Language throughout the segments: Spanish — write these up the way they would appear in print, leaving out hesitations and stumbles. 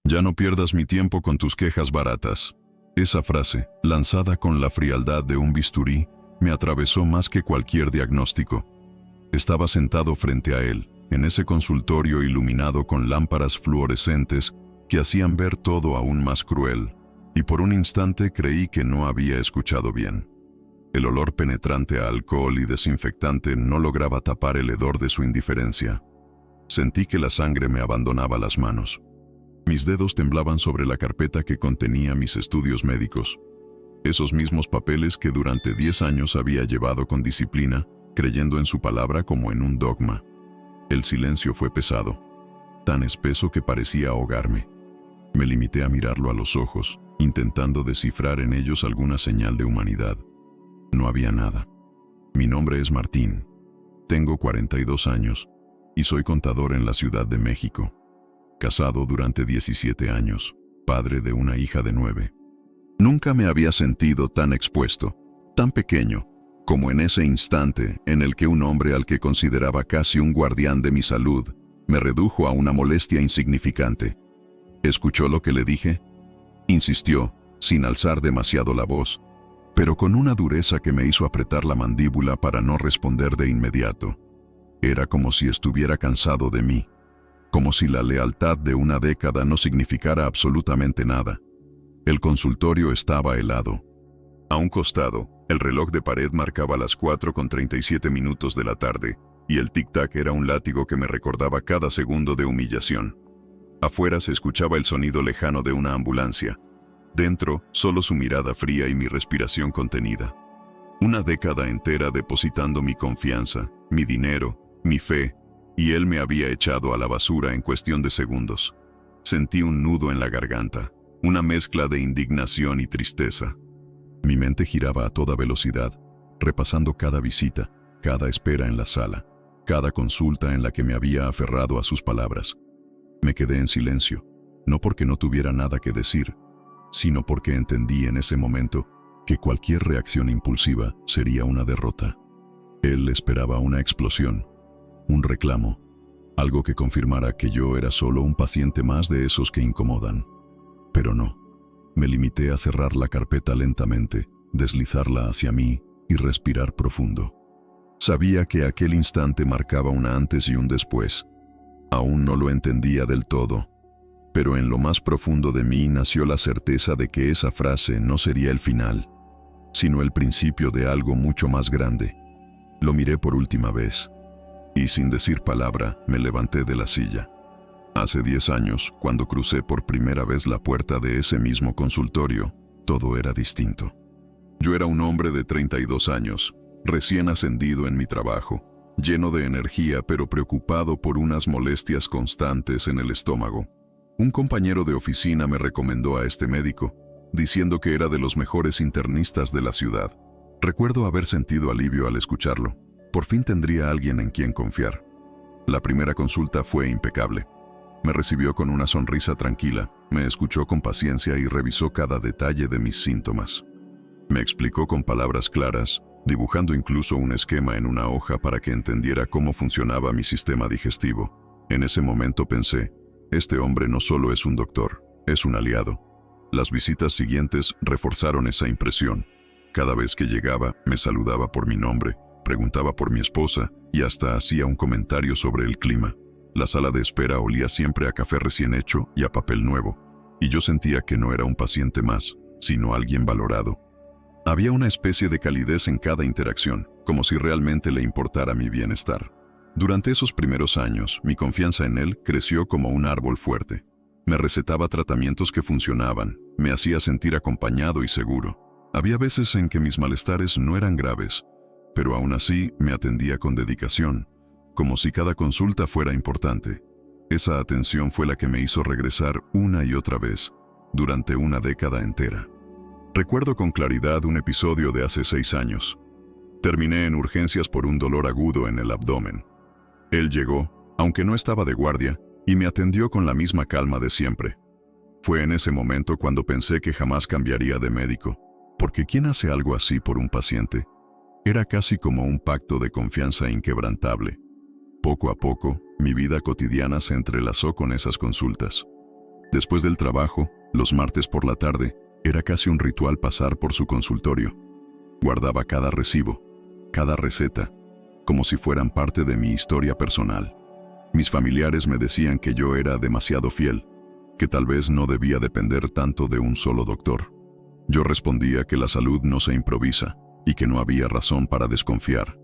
Ya no pierdas mi tiempo con tus quejas baratas. Esa frase, lanzada con la frialdad de un bisturí, me atravesó más que cualquier diagnóstico. Estaba sentado frente a él, en ese consultorio iluminado con lámparas fluorescentes que hacían ver todo aún más cruel, y por un instante creí que no había escuchado bien. El olor penetrante a alcohol y desinfectante no lograba tapar el hedor de su indiferencia. Sentí que la sangre me abandonaba las manos. Mis dedos temblaban sobre la carpeta que contenía mis estudios médicos. Esos mismos papeles que durante 10 años había llevado con disciplina, creyendo en su palabra como en un dogma. El silencio fue pesado, tan espeso que parecía ahogarme. Me limité a mirarlo a los ojos, intentando descifrar en ellos alguna señal de humanidad. No había nada. Mi nombre es Martín. Tengo 42 años y soy contador en la Ciudad de México. Casado durante 17 años, padre de una hija de 9. Nunca me había sentido tan expuesto, tan pequeño, como en ese instante en el que un hombre al que consideraba casi un guardián de mi salud me redujo a una molestia insignificante. ¿Escuchó lo que le dije? Insistió, sin alzar demasiado la voz, pero con una dureza que me hizo apretar la mandíbula para no responder de inmediato. Era como si estuviera cansado de mí, como si la lealtad de una década no significara absolutamente nada. El consultorio estaba helado. A un costado, el reloj de pared marcaba las 4:37 de la tarde, y el tic-tac era un látigo que me recordaba cada segundo de humillación. Afuera se escuchaba el sonido lejano de una ambulancia. Dentro, solo su mirada fría y mi respiración contenida. Una década entera depositando mi confianza, mi dinero, mi fe, y él me había echado a la basura en cuestión de segundos. Sentí un nudo en la garganta, una mezcla de indignación y tristeza. Mi mente giraba a toda velocidad, repasando cada visita, cada espera en la sala, cada consulta en la que me había aferrado a sus palabras. Me quedé en silencio, no porque no tuviera nada que decir, sino porque entendí en ese momento que cualquier reacción impulsiva sería una derrota. Él esperaba una explosión, un reclamo, algo que confirmara que yo era solo un paciente más de esos que incomodan. Pero no. Me limité a cerrar la carpeta lentamente, deslizarla hacia mí y respirar profundo. Sabía que aquel instante marcaba un antes y un después. Aún no lo entendía del todo, pero en lo más profundo de mí nació la certeza de que esa frase no sería el final, sino el principio de algo mucho más grande. Lo miré por última vez, y sin decir palabra me levanté de la silla. Hace 10 años, cuando crucé por primera vez la puerta de ese mismo consultorio, todo era distinto. Yo era un hombre de 32 años, recién ascendido en mi trabajo, lleno de energía pero preocupado por unas molestias constantes en el estómago. Un compañero de oficina me recomendó a este médico, diciendo que era de los mejores internistas de la ciudad. Recuerdo haber sentido alivio al escucharlo. Por fin tendría alguien en quien confiar. La primera consulta fue impecable. Me recibió con una sonrisa tranquila, me escuchó con paciencia y revisó cada detalle de mis síntomas. Me explicó con palabras claras, dibujando incluso un esquema en una hoja para que entendiera cómo funcionaba mi sistema digestivo. En ese momento pensé, este hombre no solo es un doctor, es un aliado. Las visitas siguientes reforzaron esa impresión. Cada vez que llegaba, me saludaba por mi nombre, preguntaba por mi esposa y hasta hacía un comentario sobre el clima. La sala de espera olía siempre a café recién hecho y a papel nuevo, y yo sentía que no era un paciente más, sino alguien valorado. Había una especie de calidez en cada interacción, como si realmente le importara mi bienestar. Durante esos primeros años, mi confianza en él creció como un árbol fuerte. Me recetaba tratamientos que funcionaban, me hacía sentir acompañado y seguro. Había veces en que mis malestares no eran graves, pero aún así me atendía con dedicación, como si cada consulta fuera importante. Esa atención fue la que me hizo regresar una y otra vez, durante una década entera. Recuerdo con claridad un episodio de hace 6 años. Terminé en urgencias por un dolor agudo en el abdomen. Él llegó, aunque no estaba de guardia, y me atendió con la misma calma de siempre. Fue en ese momento cuando pensé que jamás cambiaría de médico, porque ¿quién hace algo así por un paciente? Era casi como un pacto de confianza inquebrantable. Poco a poco, mi vida cotidiana se entrelazó con esas consultas. Después del trabajo, los martes por la tarde, era casi un ritual pasar por su consultorio. Guardaba cada recibo, cada receta, como si fueran parte de mi historia personal. Mis familiares me decían que yo era demasiado fiel, que tal vez no debía depender tanto de un solo doctor. Yo respondía que la salud no se improvisa y que no había razón para desconfiar.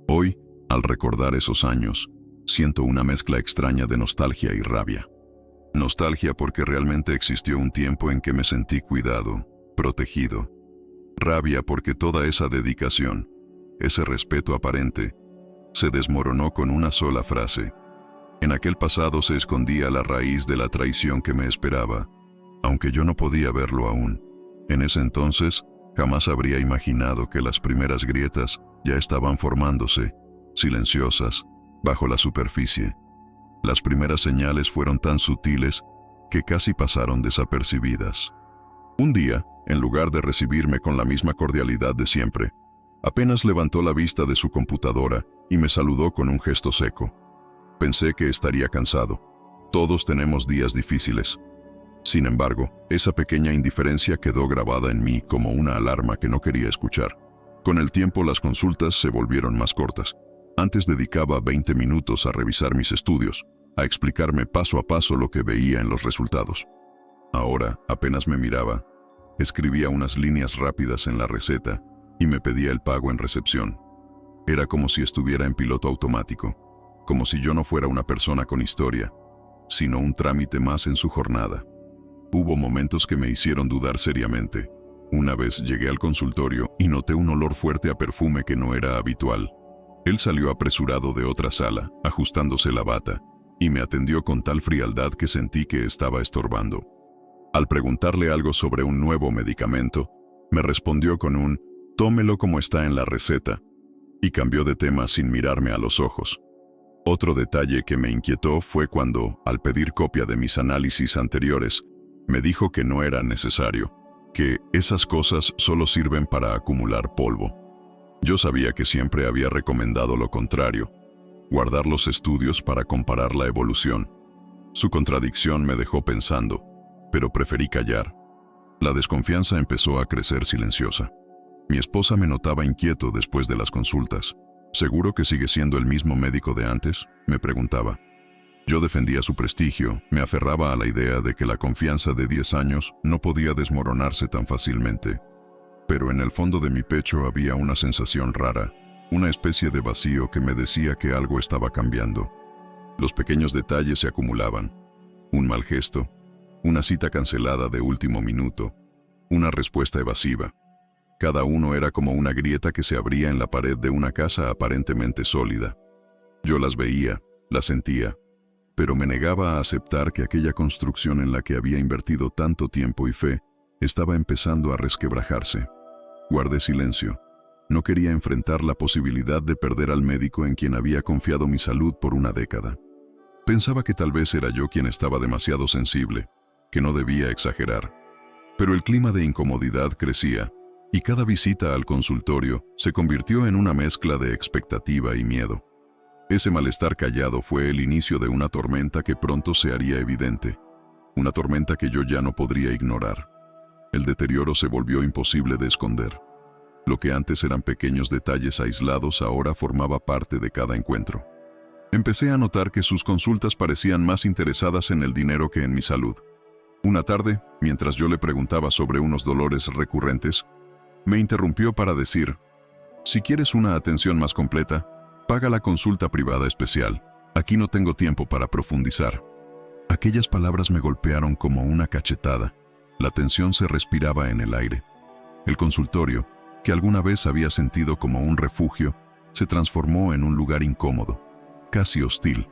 Hoy, al recordar esos años, siento una mezcla extraña de nostalgia y rabia. Nostalgia porque realmente existió un tiempo en que me sentí cuidado, protegido. Rabia porque toda esa dedicación, ese respeto aparente, se desmoronó con una sola frase. En aquel pasado se escondía la raíz de la traición que me esperaba, aunque yo no podía verlo aún. En ese entonces, jamás habría imaginado que las primeras grietas ya estaban formándose, silenciosas, bajo la superficie. Las primeras señales fueron tan sutiles que casi pasaron desapercibidas. Un día, en lugar de recibirme con la misma cordialidad de siempre, apenas levantó la vista de su computadora y me saludó con un gesto seco. Pensé que estaría cansado. Todos tenemos días difíciles. Sin embargo, esa pequeña indiferencia quedó grabada en mí como una alarma que no quería escuchar. Con el tiempo las consultas se volvieron más cortas. Antes dedicaba 20 minutos a revisar mis estudios, a explicarme paso a paso lo que veía en los resultados. Ahora, apenas me miraba, escribía unas líneas rápidas en la receta y me pedía el pago en recepción. Era como si estuviera en piloto automático, como si yo no fuera una persona con historia, sino un trámite más en su jornada. Hubo momentos que me hicieron dudar seriamente. Una vez llegué al consultorio y noté un olor fuerte a perfume que no era habitual. Él salió apresurado de otra sala, ajustándose la bata, y me atendió con tal frialdad que sentí que estaba estorbando. Al preguntarle algo sobre un nuevo medicamento, me respondió con un «tómelo como está en la receta», y cambió de tema sin mirarme a los ojos. Otro detalle que me inquietó fue cuando, al pedir copia de mis análisis anteriores, me dijo que no era necesario, que esas cosas solo sirven para acumular polvo. Yo sabía que siempre había recomendado lo contrario, guardar los estudios para comparar la evolución. Su contradicción me dejó pensando, pero preferí callar. La desconfianza empezó a crecer silenciosa. Mi esposa me notaba inquieto después de las consultas. ¿Seguro que sigue siendo el mismo médico de antes?, me preguntaba. Yo defendía su prestigio, me aferraba a la idea de que la confianza de 10 años no podía desmoronarse tan fácilmente. Pero en el fondo de mi pecho había una sensación rara, una especie de vacío que me decía que algo estaba cambiando. Los pequeños detalles se acumulaban. Un mal gesto, una cita cancelada de último minuto, una respuesta evasiva. Cada uno era como una grieta que se abría en la pared de una casa aparentemente sólida. Yo las veía, las sentía, pero me negaba a aceptar que aquella construcción en la que había invertido tanto tiempo y fe estaba empezando a resquebrajarse. Guardé silencio. No quería enfrentar la posibilidad de perder al médico en quien había confiado mi salud por una década. Pensaba que tal vez era yo quien estaba demasiado sensible, que no debía exagerar. Pero el clima de incomodidad crecía, y cada visita al consultorio se convirtió en una mezcla de expectativa y miedo. Ese malestar callado fue el inicio de una tormenta que pronto se haría evidente, una tormenta que yo ya no podría ignorar. El deterioro se volvió imposible de esconder. Lo que antes eran pequeños detalles aislados ahora formaba parte de cada encuentro. Empecé a notar que sus consultas parecían más interesadas en el dinero que en mi salud. Una tarde, mientras yo le preguntaba sobre unos dolores recurrentes, me interrumpió para decir: «Si quieres una atención más completa, paga la consulta privada especial. Aquí no tengo tiempo para profundizar». Aquellas palabras me golpearon como una cachetada. La tensión se respiraba en el aire. El consultorio, que alguna vez había sentido como un refugio, se transformó en un lugar incómodo, casi hostil.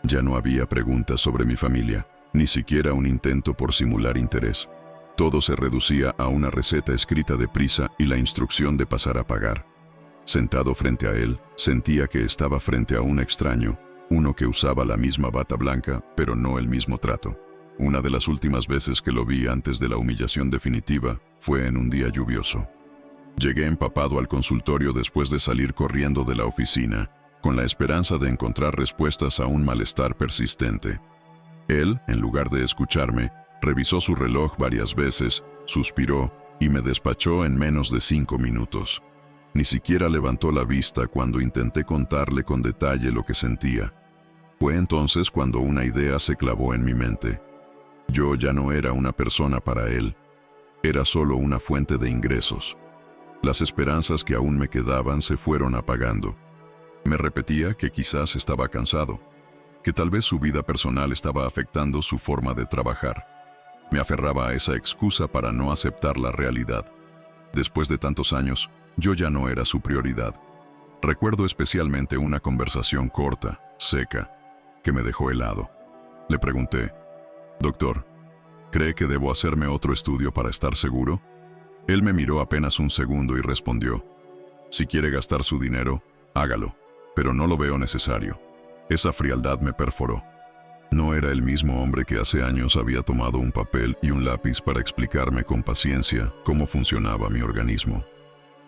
Ya no había preguntas sobre mi familia, ni siquiera un intento por simular interés. Todo se reducía a una receta escrita deprisa y la instrucción de pasar a pagar. Sentado frente a él, sentía que estaba frente a un extraño, uno que usaba la misma bata blanca, pero no el mismo trato. Una de las últimas veces que lo vi antes de la humillación definitiva fue en un día lluvioso. Llegué empapado al consultorio después de salir corriendo de la oficina, con la esperanza de encontrar respuestas a un malestar persistente. Él, en lugar de escucharme, revisó su reloj varias veces, suspiró y me despachó en menos de 5 minutos. Ni siquiera levantó la vista cuando intenté contarle con detalle lo que sentía. Fue entonces cuando una idea se clavó en mi mente. Yo ya no era una persona para él. Era solo una fuente de ingresos. Las esperanzas que aún me quedaban se fueron apagando. Me repetía que quizás estaba cansado, que tal vez su vida personal estaba afectando su forma de trabajar. Me aferraba a esa excusa para no aceptar la realidad. Después de tantos años, yo ya no era su prioridad. Recuerdo especialmente una conversación corta, seca, que me dejó helado. Le pregunté: «Doctor, ¿cree que debo hacerme otro estudio para estar seguro?». Él me miró apenas un segundo y respondió: «Si quiere gastar su dinero, hágalo, pero no lo veo necesario». Esa frialdad me perforó. No era el mismo hombre que hace años había tomado un papel y un lápiz para explicarme con paciencia cómo funcionaba mi organismo.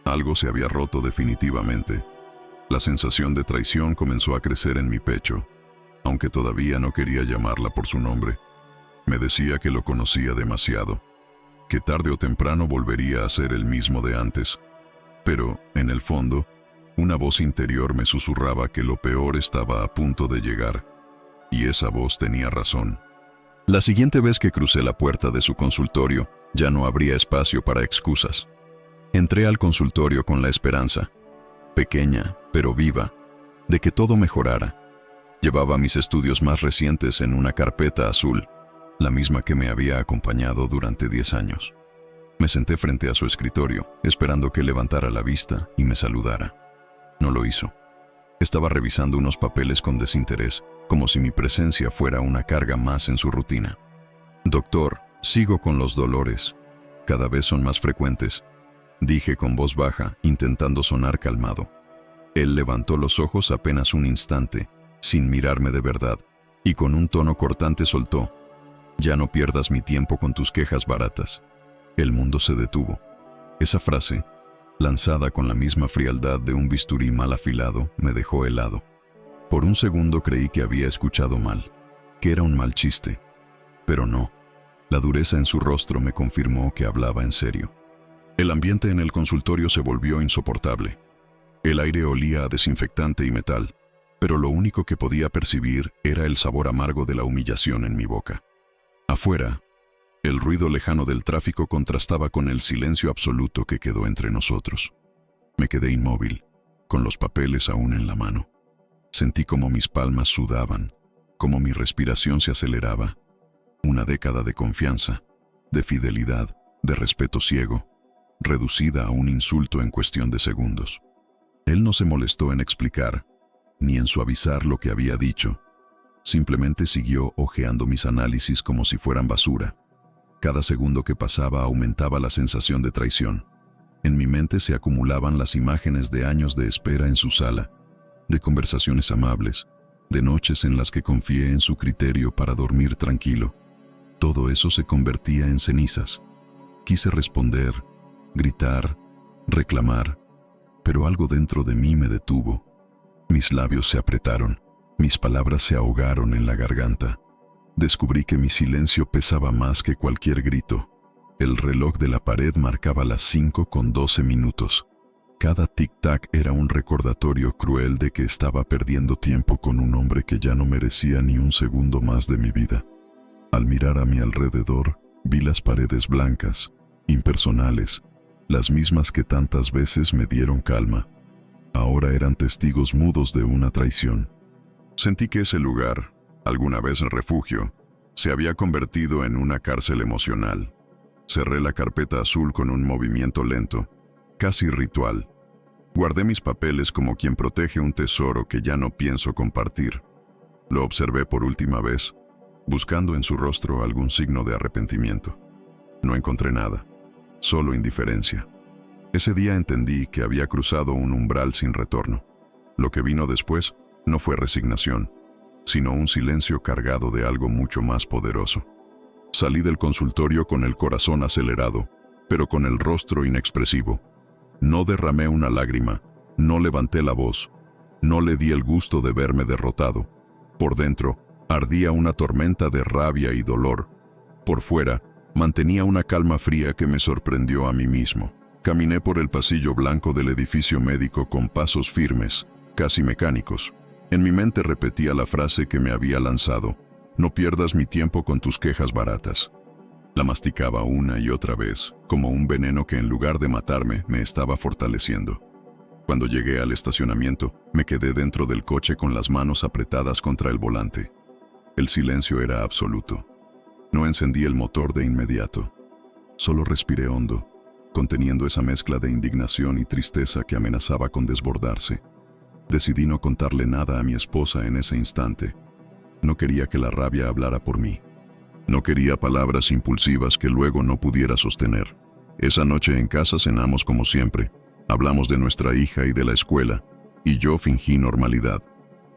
Algo se había roto definitivamente. La sensación de traición comenzó a crecer en mi pecho, aunque todavía no quería llamarla por su nombre. Me decía que lo conocía demasiado, que tarde o temprano volvería a ser el mismo de antes. Pero, en el fondo, una voz interior me susurraba que lo peor estaba a punto de llegar, y esa voz tenía razón. La siguiente vez que crucé la puerta de su consultorio, ya no habría espacio para excusas. Entré al consultorio con la esperanza, pequeña pero viva, de que todo mejorara. Llevaba mis estudios más recientes en una carpeta azul, la misma que me había acompañado durante 10 años. Me senté frente a su escritorio, esperando que levantara la vista y me saludara. No lo hizo. Estaba revisando unos papeles con desinterés, como si mi presencia fuera una carga más en su rutina. «Doctor, sigo con los dolores. Cada vez son más frecuentes», dije con voz baja, intentando sonar calmado. Él levantó los ojos apenas un instante, sin mirarme de verdad, y con un tono cortante soltó: «Ya no pierdas mi tiempo con tus quejas baratas». El mundo se detuvo. Esa frase, lanzada con la misma frialdad de un bisturí mal afilado, me dejó helado. Por un segundo creí que había escuchado mal, que era un mal chiste. Pero no. La dureza en su rostro me confirmó que hablaba en serio. El ambiente en el consultorio se volvió insoportable. El aire olía a desinfectante y metal, pero lo único que podía percibir era el sabor amargo de la humillación en mi boca. Afuera, el ruido lejano del tráfico contrastaba con el silencio absoluto que quedó entre nosotros. Me quedé inmóvil, con los papeles aún en la mano. Sentí como mis palmas sudaban, como mi respiración se aceleraba. Una década de confianza, de fidelidad, de respeto ciego, reducida a un insulto en cuestión de segundos. Él no se molestó en explicar, ni en suavizar lo que había dicho. Simplemente siguió hojeando mis análisis como si fueran basura. Cada segundo que pasaba aumentaba la sensación de traición. En mi mente se acumulaban las imágenes de años de espera en su sala, de conversaciones amables, de noches en las que confié en su criterio para dormir tranquilo. Todo eso se convertía en cenizas. Quise responder, gritar, reclamar, pero algo dentro de mí me detuvo. Mis labios se apretaron, mis palabras se ahogaron en la garganta. Descubrí que mi silencio pesaba más que cualquier grito. El reloj de la pared marcaba las 5:12. Cada tic-tac era un recordatorio cruel de que estaba perdiendo tiempo con un hombre que ya no merecía ni un segundo más de mi vida. Al mirar a mi alrededor, vi las paredes blancas, impersonales, las mismas que tantas veces me dieron calma. Ahora eran testigos mudos de una traición. Sentí que ese lugar, alguna vez refugio, se había convertido en una cárcel emocional. Cerré la carpeta azul con un movimiento lento, casi ritual. Guardé mis papeles como quien protege un tesoro que ya no pienso compartir. Lo observé por última vez, buscando en su rostro algún signo de arrepentimiento. No encontré nada, solo indiferencia. Ese día entendí que había cruzado un umbral sin retorno. Lo que vino después no fue resignación, sino un silencio cargado de algo mucho más poderoso. Salí del consultorio con el corazón acelerado, pero con el rostro inexpresivo. No derramé una lágrima, no levanté la voz, no le di el gusto de verme derrotado. Por dentro, Ardía una tormenta de rabia y dolor. Por fuera, mantenía una calma fría que me sorprendió a mí mismo. Caminé por el pasillo blanco del edificio médico con pasos firmes, casi mecánicos. En mi mente repetía la frase que me había lanzado: no pierdas mi tiempo con tus quejas baratas. La masticaba una y otra vez, como un veneno que en lugar de matarme, me estaba fortaleciendo. Cuando llegué al estacionamiento, me quedé dentro del coche con las manos apretadas contra el volante. El silencio era absoluto. No encendí el motor de inmediato. Solo respiré hondo, conteniendo esa mezcla de indignación y tristeza que amenazaba con desbordarse. Decidí no contarle nada a mi esposa en ese instante. No quería que la rabia hablara por mí. No quería palabras impulsivas que luego no pudiera sostener. Esa noche en casa cenamos como siempre. Hablamos de nuestra hija y de la escuela, y yo fingí normalidad.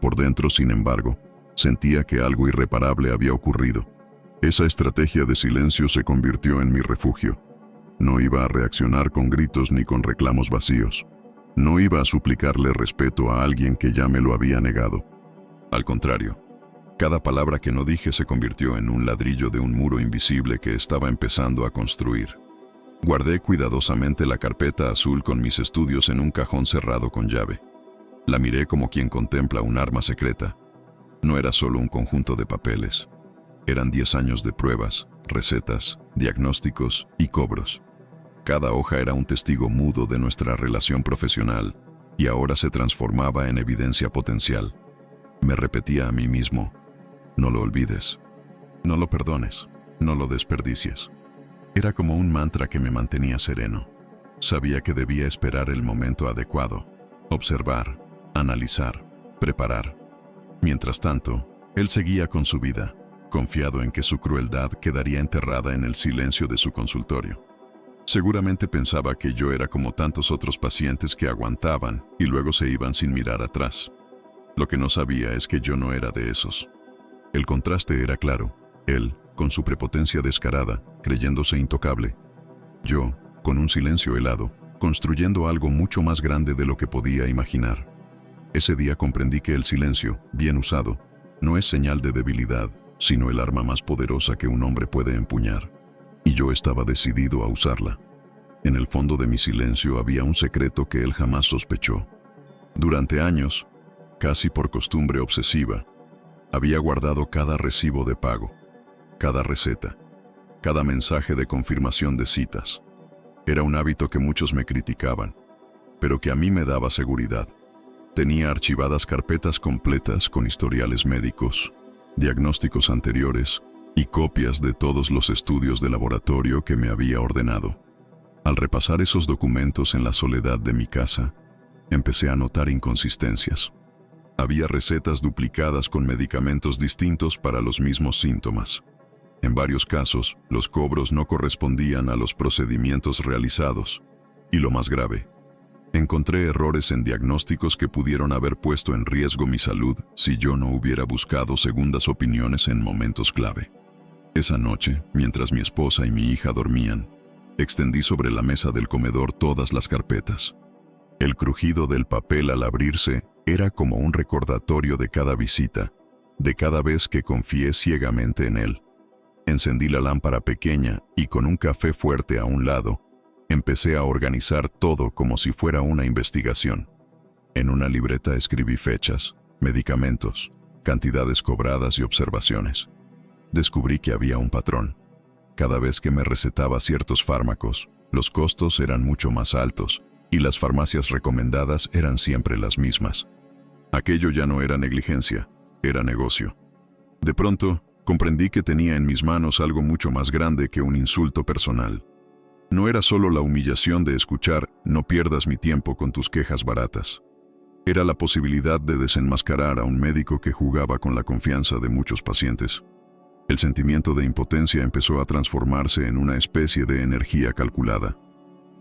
Por dentro, sin embargo, sentía que algo irreparable había ocurrido. Esa estrategia de silencio se convirtió en mi refugio. No iba a reaccionar con gritos ni con reclamos vacíos. No iba a suplicarle respeto a alguien que ya me lo había negado. Al contrario, cada palabra que no dije se convirtió en un ladrillo de un muro invisible que estaba empezando a construir. Guardé cuidadosamente la carpeta azul con mis estudios en un cajón cerrado con llave. La miré como quien contempla un arma secreta. No era solo un conjunto de papeles. Eran 10 años de pruebas, recetas, diagnósticos y cobros. Cada hoja era un testigo mudo de nuestra relación profesional y ahora se transformaba en evidencia potencial. Me repetía a mí mismo: no lo olvides, no lo perdones, no lo desperdicies. Era como un mantra que me mantenía sereno. Sabía que debía esperar el momento adecuado, observar, analizar, preparar. Mientras tanto, él seguía con su vida, confiado en que su crueldad quedaría enterrada en el silencio de su consultorio. Seguramente pensaba que yo era como tantos otros pacientes que aguantaban y luego se iban sin mirar atrás. Lo que no sabía es que yo no era de esos. El contraste era claro. Él, con su prepotencia descarada, creyéndose intocable. Yo, con un silencio helado, construyendo algo mucho más grande de lo que podía imaginar. Ese día comprendí que el silencio, bien usado, no es señal de debilidad, sino el arma más poderosa que un hombre puede empuñar. Y yo estaba decidido a usarla. En el fondo de mi silencio había un secreto que él jamás sospechó. Durante años, casi por costumbre obsesiva, había guardado cada recibo de pago, cada receta, cada mensaje de confirmación de citas. Era un hábito que muchos me criticaban, pero que a mí me daba seguridad. Tenía archivadas carpetas completas con historiales médicos, diagnósticos anteriores y copias de todos los estudios de laboratorio que me había ordenado. Al repasar esos documentos en la soledad de mi casa, empecé a notar inconsistencias. Había recetas duplicadas con medicamentos distintos para los mismos síntomas. En varios casos, los cobros no correspondían a los procedimientos realizados. Y lo más grave, encontré errores en diagnósticos que pudieron haber puesto en riesgo mi salud si yo no hubiera buscado segundas opiniones en momentos clave. Esa noche, mientras mi esposa y mi hija dormían, extendí sobre la mesa del comedor todas las carpetas. El crujido del papel al abrirse era como un recordatorio de cada visita, de cada vez que confié ciegamente en él. Encendí la lámpara pequeña y con un café fuerte a un lado, empecé a organizar todo como si fuera una investigación. En una libreta escribí fechas, medicamentos, cantidades cobradas y observaciones. Descubrí que había un patrón. Cada vez que me recetaba ciertos fármacos, los costos eran mucho más altos y las farmacias recomendadas eran siempre las mismas. Aquello ya no era negligencia, era negocio. De pronto, comprendí que tenía en mis manos algo mucho más grande que un insulto personal. No era solo la humillación de escuchar «no pierdas mi tiempo con tus quejas baratas». Era la posibilidad de desenmascarar a un médico que jugaba con la confianza de muchos pacientes. El sentimiento de impotencia empezó a transformarse en una especie de energía calculada.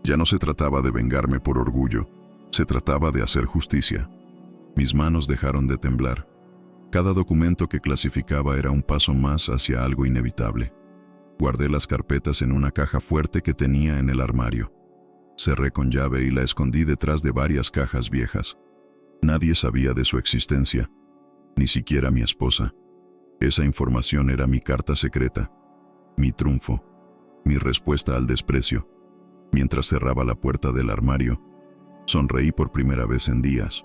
Ya no se trataba de vengarme por orgullo, se trataba de hacer justicia. Mis manos dejaron de temblar. Cada documento que clasificaba era un paso más hacia algo inevitable. Guardé las carpetas en una caja fuerte que tenía en el armario. Cerré con llave y la escondí detrás de varias cajas viejas. Nadie sabía de su existencia, ni siquiera mi esposa. Esa información era mi carta secreta, mi triunfo, mi respuesta al desprecio. Mientras cerraba la puerta del armario, sonreí por primera vez en días.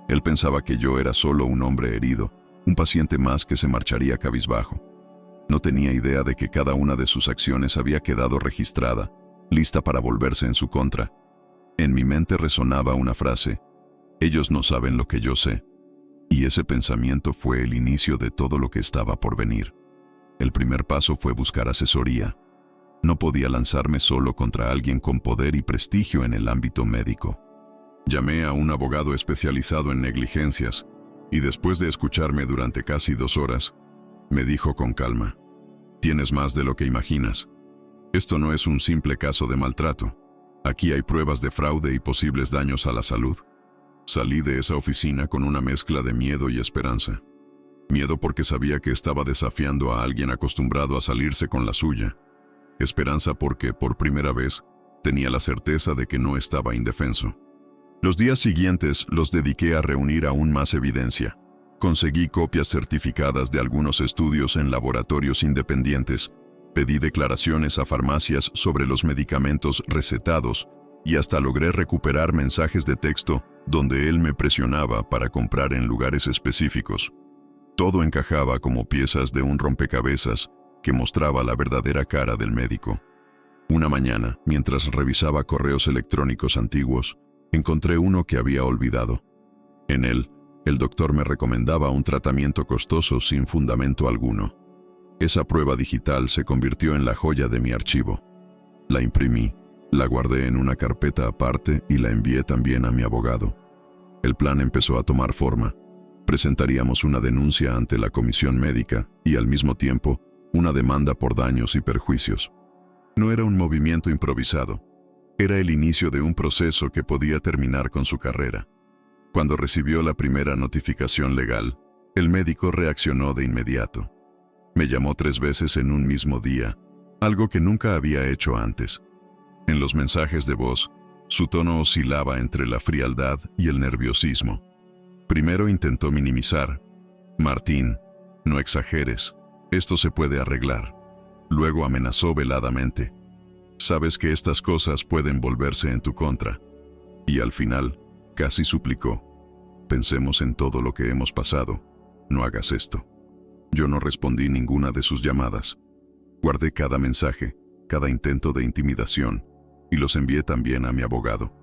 Él pensaba que yo era solo un hombre herido, un paciente más que se marcharía cabizbajo. No tenía idea de que cada una de sus acciones había quedado registrada, lista para volverse en su contra. En mi mente resonaba una frase: ellos no saben lo que yo sé. Y ese pensamiento fue el inicio de todo lo que estaba por venir. El primer paso fue buscar asesoría. No podía lanzarme solo contra alguien con poder y prestigio en el ámbito médico. Llamé a un abogado especializado en negligencias, y después de escucharme durante casi 2 horas, me dijo con calma: tienes más de lo que imaginas. Esto no es un simple caso de maltrato. Aquí hay pruebas de fraude y posibles daños a la salud. Salí de esa oficina con una mezcla de miedo y esperanza. Miedo porque sabía que estaba desafiando a alguien acostumbrado a salirse con la suya. Esperanza porque, por primera vez, tenía la certeza de que no estaba indefenso. Los días siguientes los dediqué a reunir aún más evidencia. Conseguí copias certificadas de algunos estudios en laboratorios independientes, pedí declaraciones a farmacias sobre los medicamentos recetados y hasta logré recuperar mensajes de texto donde él me presionaba para comprar en lugares específicos. Todo encajaba como piezas de un rompecabezas que mostraba la verdadera cara del médico. Una mañana, mientras revisaba correos electrónicos antiguos, encontré uno que había olvidado. En él, el doctor me recomendaba un tratamiento costoso sin fundamento alguno. Esa prueba digital se convirtió en la joya de mi archivo. La imprimí, la guardé en una carpeta aparte y la envié también a mi abogado. El plan empezó a tomar forma. Presentaríamos una denuncia ante la comisión médica y, al mismo tiempo, una demanda por daños y perjuicios. No era un movimiento improvisado. Era el inicio de un proceso que podía terminar con su carrera. Cuando recibió la primera notificación legal, el médico reaccionó de inmediato. Me llamó 3 veces en un mismo día, algo que nunca había hecho antes. En los mensajes de voz, su tono oscilaba entre la frialdad y el nerviosismo. Primero intentó minimizar: Martín, no exageres, esto se puede arreglar. Luego amenazó veladamente: sabes que estas cosas pueden volverse en tu contra. Y al final, casi suplicó: pensemos en todo lo que hemos pasado, no hagas esto. Yo no respondí ninguna de sus llamadas. Guardé cada mensaje, cada intento de intimidación, y los envié también a mi abogado.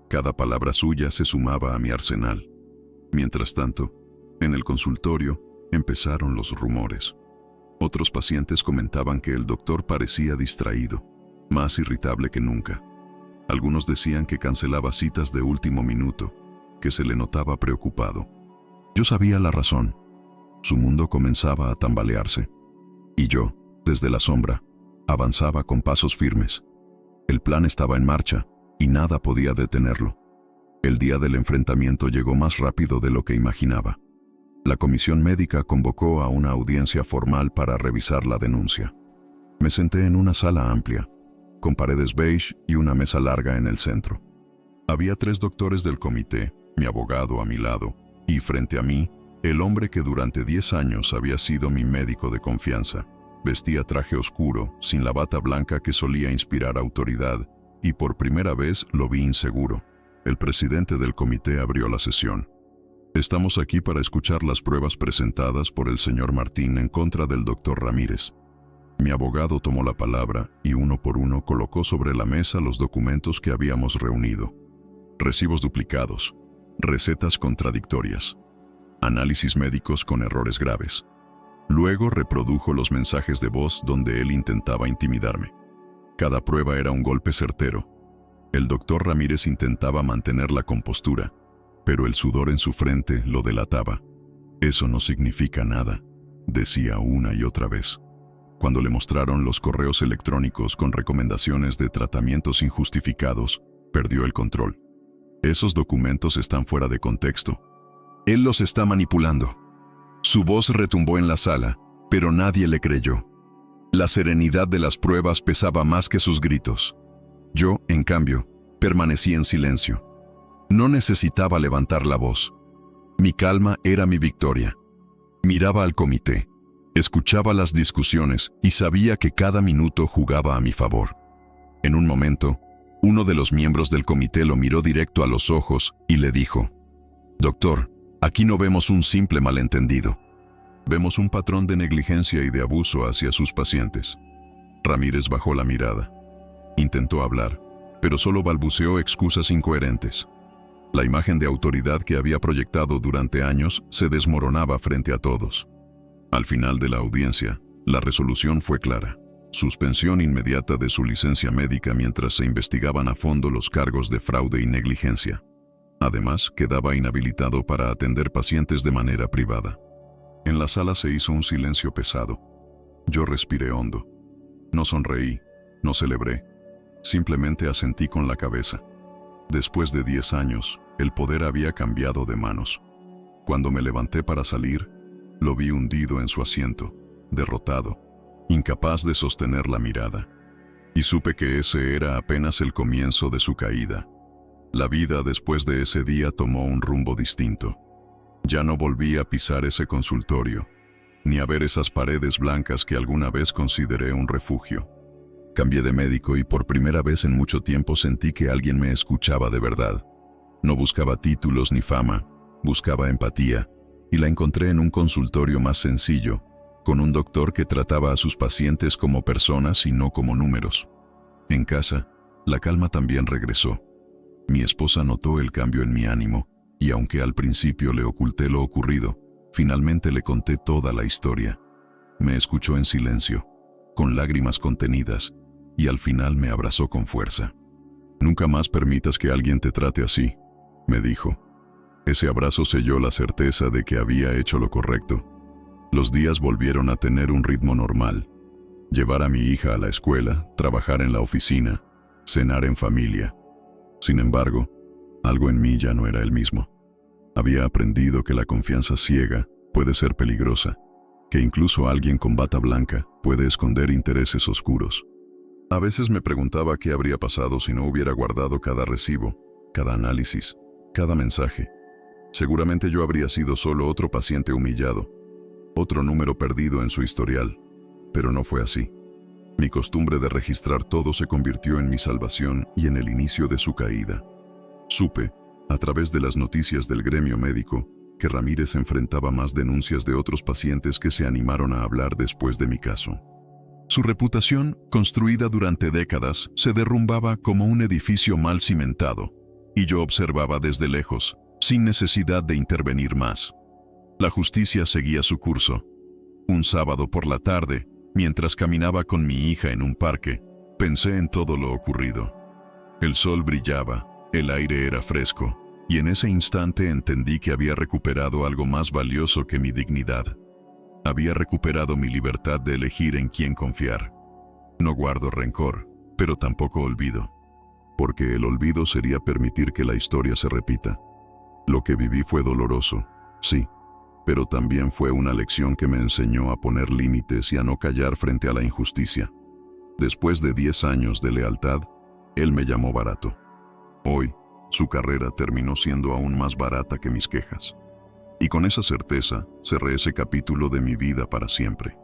Cada palabra suya se sumaba a mi arsenal. Mientras tanto, en el consultorio empezaron los rumores. Otros pacientes comentaban que el doctor parecía distraído, más irritable que nunca. Algunos decían que cancelaba citas de último minuto, que se le notaba preocupado. Yo sabía la razón. Su mundo comenzaba a tambalearse. Y yo, desde la sombra, avanzaba con pasos firmes. El plan estaba en marcha, y nada podía detenerlo. El día del enfrentamiento llegó más rápido de lo que imaginaba. La comisión médica convocó a una audiencia formal para revisar la denuncia. Me senté en una sala amplia, con paredes beige y una mesa larga en el centro. Había 3 doctores del comité, mi abogado a mi lado, y frente a mí, el hombre que durante 10 años había sido mi médico de confianza. Vestía traje oscuro, sin la bata blanca que solía inspirar autoridad, y por primera vez lo vi inseguro. El presidente del comité abrió la sesión. Estamos aquí para escuchar las pruebas presentadas por el señor Martín en contra del doctor Ramírez. Mi abogado tomó la palabra y uno por uno colocó sobre la mesa los documentos que habíamos reunido. Recibos duplicados, recetas contradictorias, análisis médicos con errores graves. Luego reprodujo los mensajes de voz donde él intentaba intimidarme. Cada prueba era un golpe certero. El doctor Ramírez intentaba mantener la compostura, pero el sudor en su frente lo delataba. Eso no significa nada, decía una y otra vez. Cuando le mostraron los correos electrónicos con recomendaciones de tratamientos injustificados, perdió el control. Esos documentos están fuera de contexto. Él los está manipulando. Su voz retumbó en la sala, pero nadie le creyó. La serenidad de las pruebas pesaba más que sus gritos. Yo, en cambio, permanecí en silencio. No necesitaba levantar la voz. Mi calma era mi victoria. Miraba al comité. Escuchaba las discusiones y sabía que cada minuto jugaba a mi favor. En un momento, uno de los miembros del comité lo miró directo a los ojos y le dijo: «Doctor, aquí no vemos un simple malentendido. Vemos un patrón de negligencia y de abuso hacia sus pacientes». Ramírez bajó la mirada. Intentó hablar, pero solo balbuceó excusas incoherentes. La imagen de autoridad que había proyectado durante años se desmoronaba frente a todos. Al final de la audiencia, la resolución fue clara: suspensión inmediata de su licencia médica mientras se investigaban a fondo los cargos de fraude y negligencia. Además, quedaba inhabilitado para atender pacientes de manera privada. En la sala se hizo un silencio pesado. Yo respiré hondo. No sonreí, no celebré, simplemente asentí con la cabeza. Después de 10 años, el poder había cambiado de manos. Cuando me levanté para salir, lo vi hundido en su asiento, derrotado, incapaz de sostener la mirada. Y supe que ese era apenas el comienzo de su caída. La vida después de ese día tomó un rumbo distinto. Ya no volví a pisar ese consultorio, ni a ver esas paredes blancas que alguna vez consideré un refugio. Cambié de médico y por primera vez en mucho tiempo sentí que alguien me escuchaba de verdad. No buscaba títulos ni fama, buscaba empatía, y la encontré en un consultorio más sencillo, con un doctor que trataba a sus pacientes como personas y no como números. En casa, la calma también regresó. Mi esposa notó el cambio en mi ánimo, y aunque al principio le oculté lo ocurrido, finalmente le conté toda la historia. Me escuchó en silencio, con lágrimas contenidas, y al final me abrazó con fuerza. «Nunca más permitas que alguien te trate así», me dijo. Ese abrazo selló la certeza de que había hecho lo correcto. Los días volvieron a tener un ritmo normal. Llevar a mi hija a la escuela, trabajar en la oficina, cenar en familia. Sin embargo, algo en mí ya no era el mismo. Había aprendido que la confianza ciega puede ser peligrosa, que incluso alguien con bata blanca puede esconder intereses oscuros. A veces me preguntaba qué habría pasado si no hubiera guardado cada recibo, cada análisis, cada mensaje. Seguramente yo habría sido solo otro paciente humillado, otro número perdido en su historial, pero no fue así. Mi costumbre de registrar todo se convirtió en mi salvación y en el inicio de su caída. Supe, a través de las noticias del gremio médico, que Ramírez enfrentaba más denuncias de otros pacientes que se animaron a hablar después de mi caso. Su reputación, construida durante décadas, se derrumbaba como un edificio mal cimentado, y yo observaba desde lejos, sin necesidad de intervenir más. La justicia seguía su curso. Un sábado por la tarde, mientras caminaba con mi hija en un parque, pensé en todo lo ocurrido. El sol brillaba, el aire era fresco, y en ese instante entendí que había recuperado algo más valioso que mi dignidad. Había recuperado mi libertad de elegir en quién confiar. No guardo rencor, pero tampoco olvido, porque el olvido sería permitir que la historia se repita. Lo que viví fue doloroso, sí, pero también fue una lección que me enseñó a poner límites y a no callar frente a la injusticia. Después de 10 años de lealtad, él me llamó barato. Hoy, su carrera terminó siendo aún más barata que mis quejas. Y con esa certeza, cerré ese capítulo de mi vida para siempre.